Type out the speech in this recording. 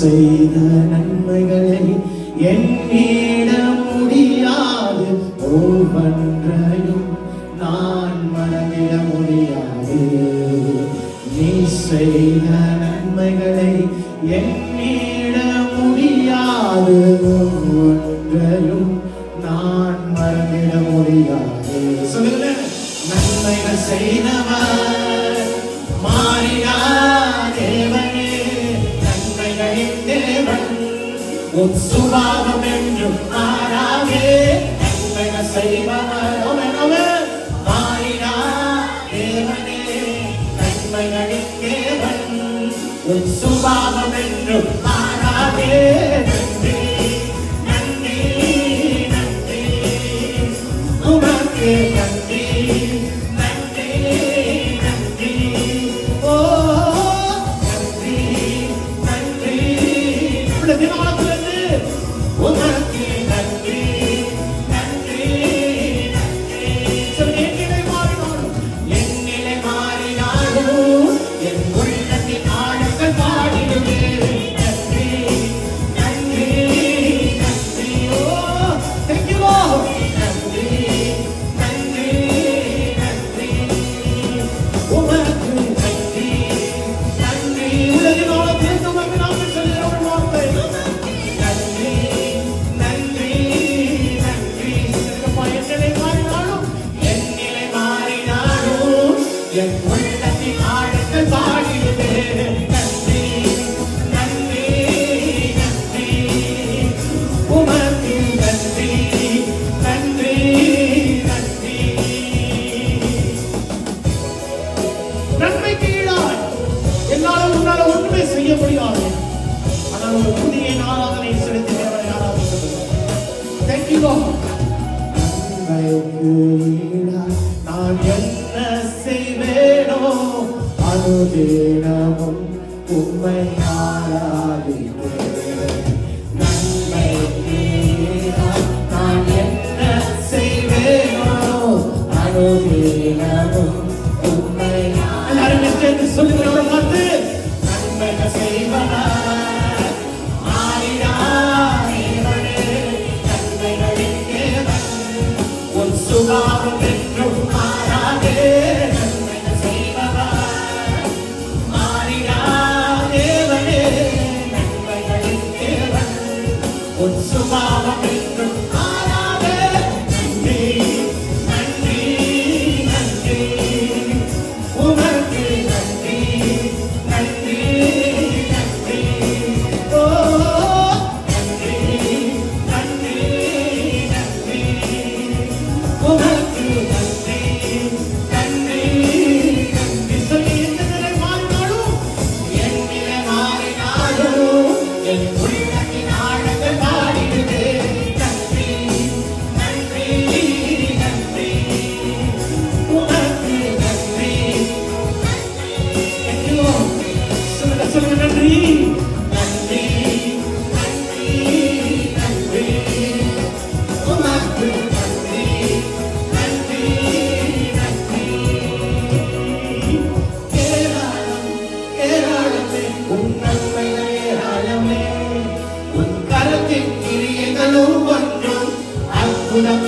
செய்த நன்மைகளை எண்ணிட முடியாது, ஒவ்வொன்றையும் நான் மறந்திட முடியாது. நீ செய்த நன்மைகளை எண்ணிட முடியாது, ஒவ்வொன்றையும் நான் மறந்திட முடியாது. சொல்லுங்க, நன்மைகள் செய்தவர் மாறினார் தேவனே, தேவன் உன் சுபாவம் என்றும் மாறாதே. நன்மைகள் செய்பவர் மாறினார் தேவனே, நன்மைகளின் தேவன் உன் சுபாவம் என்றும் மாறாதே. நன்றி நன்றி நன்றி உமக்கு நன்றி நன்றி நன்றி. ஓ உமக்கு நன்றி நன்றி நன்றி. என்னிலை மாறினாலும் என் உள்ளத்தின் ஆழங்கள் பாடிடுவே. நன்றி நன்றி நன்றி. ஓ thank you Lord. நன்றி நன்றி நன்றி உமக்கு நன்றி நன்றி. உலகினோட பேசும் நாங்கள் சொல்லுகிற ஒரு வார்த்தை நன்றி நன்றி நன்றி. என்னிலை மாறினாலும் என் உள்ளத்தின் ஆழங்கள் பாடிடுவே. நன்றி நன்றி நன்றி உமக்கு நன்றி நன்றி நன்றி. நன்மைக்கு ஈடாய் என்னாலும் உன்னால ஒன்றுமே செய்ய முடியாது. ஆனால் ஒரு புதிய ஆராதனை செலுத்தி தேவனை ஆராதிக்கிறது. Thank you Lord. நன்மைக்கு ஈடாய் நான் என்ன செய்வேனோ அனுதினமும் உம்மை ஆராதிப்பேன். நன்மைக்கு ஈடாய் நான் என்ன செய்வேனோ அனுதினமும் உம்மை. எல்லாரும் சேர்ந்து சொல்லுகிற பார்த்து, நன்மைகள் செய்பவர் மாறினார் தேவனே, நன்மைகளின் தேவன் உன் சுபாவம் என்றும் மாறாதே. நன்மைகள் செய்பவர் மாறினார் தேவனே, நன்மைகளின் தேவன் உன் சுபாவம் என்றும் மாறாதே. நன்றி நன்றி நன்றி உமக்கு நன்றி நன்றி நன்றி. ஓ நன்றி நன்றி நன்றி உமக்கு நன்றி நன்றி நன்றி. சொல்லி எந்த நிலை மாறினாலும் என் உள்ளத்தின் ஆழங்கள் பாடிடுவே. நன்றி நன்றி நன்றி உமக்கு நன்றி. சொல்லுங்க சொல்லுங்க, நன்றி நன்றி நன்றி நன்றி உமக்கு நன்றி நன்றி நன்றி. ஏராளம் ஏராளமே உன் நன்மைகள் ஏராளமே, உன் கரத்தின் கிரியைகளும் ஒன்றும் அற்புதம்